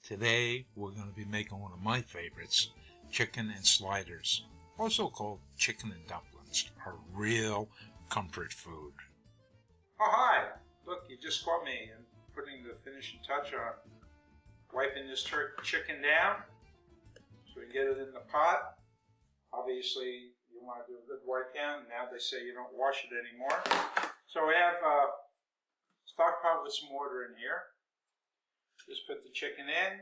Today we're going to be making one of my favorites, chicken and sliders, also called chicken and dumplings, a real comfort food. Oh hi! Look, you just caught me and putting the finishing touch on wiping this chicken down so we can get it in the pot. Obviously you want to do a good wipe down. Now they say you don't wash it anymore. So we have a stock pot with some water in here. Just put the chicken in.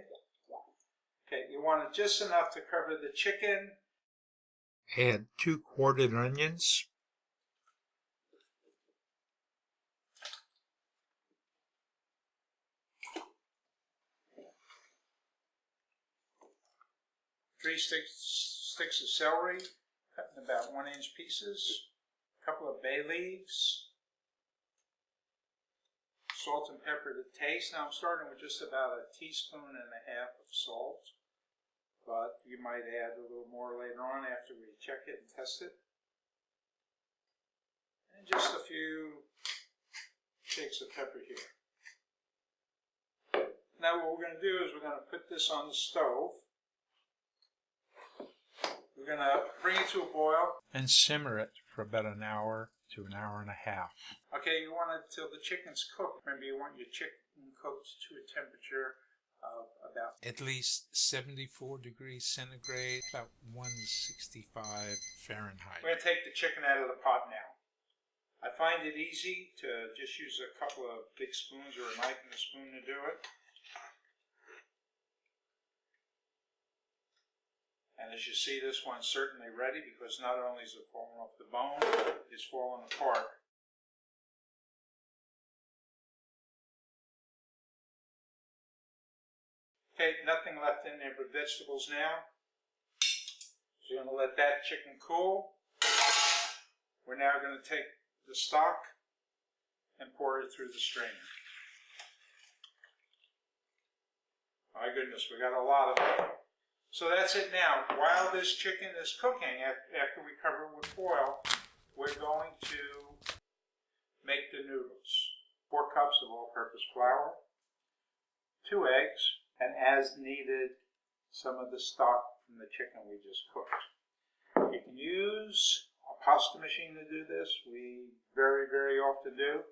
Okay, you want it just enough to cover the chicken. Add 2 quartered onions. Three sticks of celery, cut in about 1-inch pieces. A couple of bay leaves. Salt and pepper to taste. Now I'm starting with just about 1.5 teaspoons of salt, but you might add a little more later on after we check it and test it. And just a few shakes of pepper here. Now what we're going to do is we're going to put this on the stove. We're going to bring it to a boil and simmer it for about 1 hour to 1.5 hours. Okay, you want it till the chicken's cooked. Remember, you want your chicken cooked to a temperature of about at least 74 degrees centigrade, about 165 Fahrenheit. We're going to take the chicken out of the pot now. I find it easy to just use a couple of big spoons or a knife and a spoon to do it. And as you see, this one's certainly ready because not only is it falling off the bone, it's falling apart. Okay, nothing left in there but vegetables now. So you're going to let that chicken cool. We're now going to take the stock and pour it through the strainer. My goodness, we got a lot of it. So that's it now. While this chicken is cooking, after we cover it with foil, we're going to make the noodles. 4 cups of all-purpose flour, 2 eggs, and as needed, some of the stock from the chicken we just cooked. You can use a pasta machine to do this. We very, very often do.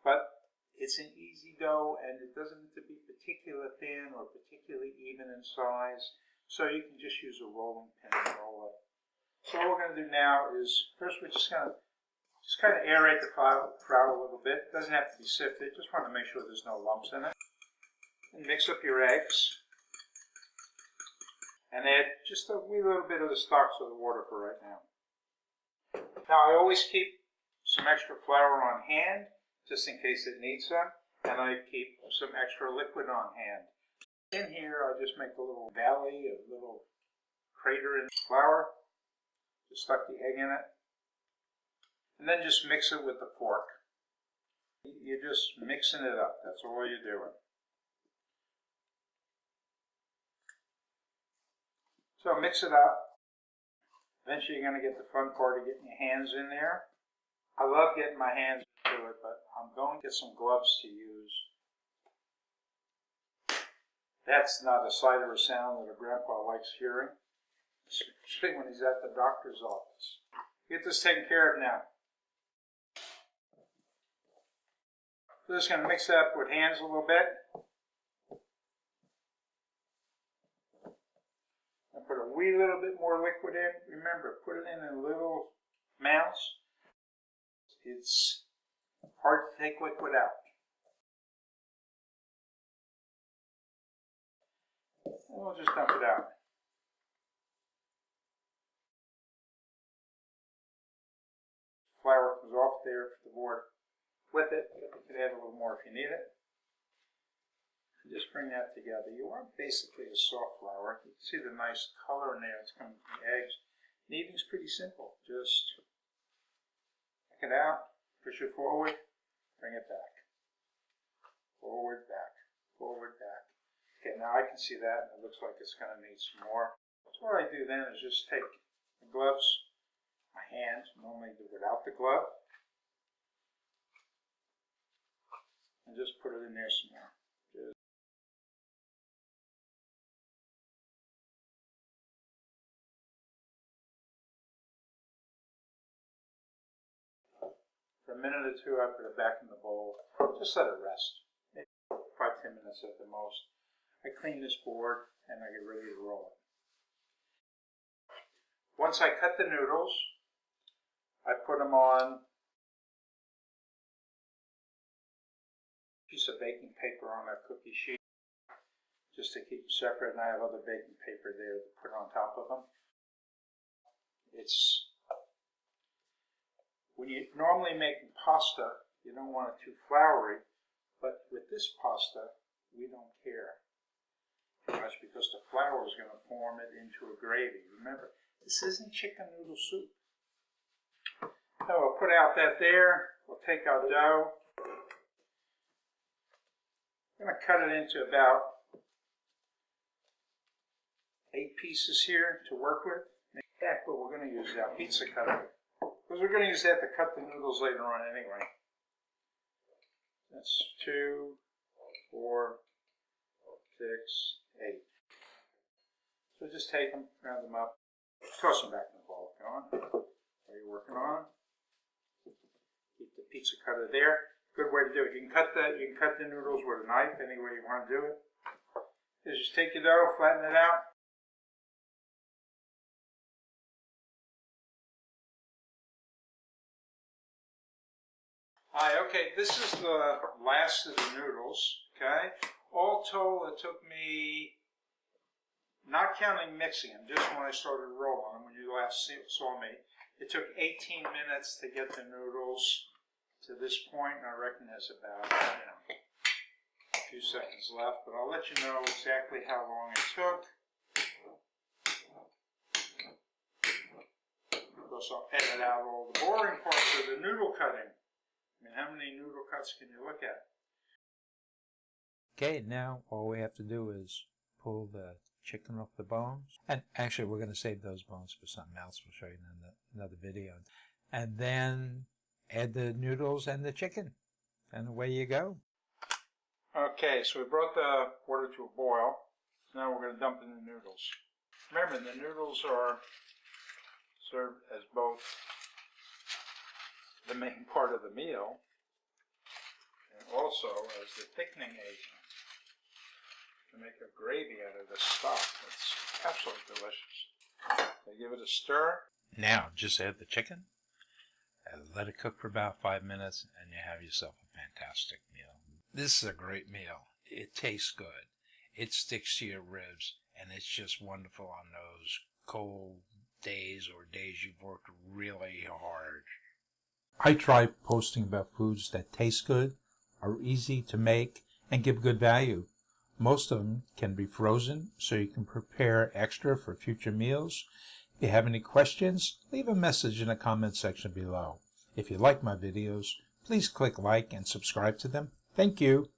But it's an easy dough, and it doesn't need to be particularly thin or particularly even in size. So you can just use a rolling pin and roll it. So what we're going to do now is, first we're just going to kind of aerate the flour a little bit. It doesn't have to be sifted. Just want to make sure there's no lumps in it. And mix up your eggs. And add just a wee little bit of the stock to the water for right now. Now I always keep some extra flour on hand, just in case it needs some. And I keep some extra liquid on hand. In here, I just make a little valley, a little crater in the flour. Just stuck the egg in it. And then just mix it with the fork. You're just mixing it up. That's all you're doing. So mix it up. Eventually you're going to get the fun part of getting your hands in there. I love getting my hands into it, but I'm going to get some gloves to use. That's not a sight or a sound that a grandpa likes hearing, especially when he's at the doctor's office. Get this taken care of now. So just going to mix that up with hands a little bit. And put a wee little bit more liquid in. Remember, put it in little amounts. It's hard to take liquid out. And we'll just dump it out. Flour comes off there for the board with it. You can add a little more if you need it. And just bring that together. You want basically a soft flour. You can see the nice color in there. It's coming from the eggs. Kneading's pretty simple. Just take it out, push it forward, bring it back. Forward, back, forward, back. Okay, now I can see that, and it looks like it's going to need some more. So what I do then is just take the gloves, my hands, normally do without the glove, and just put it in there some more. a minute or two, I put it back in the bowl. Just let it rest. Maybe 5–10 minutes at the most. I clean this board and I get ready to roll it. Once I cut the noodles, I put them on a piece of baking paper on a cookie sheet just to keep them separate, and I have other baking paper there to put on top of them. When you normally make pasta, you don't want it too floury, but with this pasta, we don't care too much because the flour is going to form it into a gravy. Remember, this isn't chicken noodle soup. So we'll put out that there. We'll take our dough. I'm going to cut it into about 8 pieces here to work with. In fact, what we're going to use is our pizza cutter, because we're going to use that to cut the noodles later on anyway. That's 2, 4, 6, 8. So just take them, round them up, toss them back in the bowl. Go on. While you're working on them. Keep the pizza cutter there. Good way to do it. You can cut the noodles with a knife any way you want to do it. Just take your dough, flatten it out. Hi, okay, this is the last of the noodles, okay? All told, it took me, not counting mixing them, just when I started rolling them, when you last saw me, it took 18 minutes to get the noodles to this point, and I reckon there's about, a few seconds left, but I'll let you know exactly how long it took. Of course, I'll edit out all the boring parts of the noodle cutting. I mean, how many noodle cuts can you look at? Okay, now all we have to do is pull the chicken off the bones. And actually, we're going to save those bones for something else. We'll show you in another video. And then add the noodles and the chicken. And away you go. Okay, so we brought the water to a boil. Now we're going to dump in the noodles. Remember, the noodles are served as both the main part of the meal and also as the thickening agent to make a gravy out of the stock. It's absolutely delicious. So give it a stir. Now just add the chicken and let it cook for about 5 minutes and you have yourself a fantastic meal. This is a great meal. It tastes good. It sticks to your ribs and it's just wonderful on those cold days or days you've worked really hard. I try posting about foods that taste good, are easy to make, and give good value. Most of them can be frozen, so you can prepare extra for future meals. If you have any questions, leave a message in the comment section below. If you like my videos, please click like and subscribe to them. Thank you.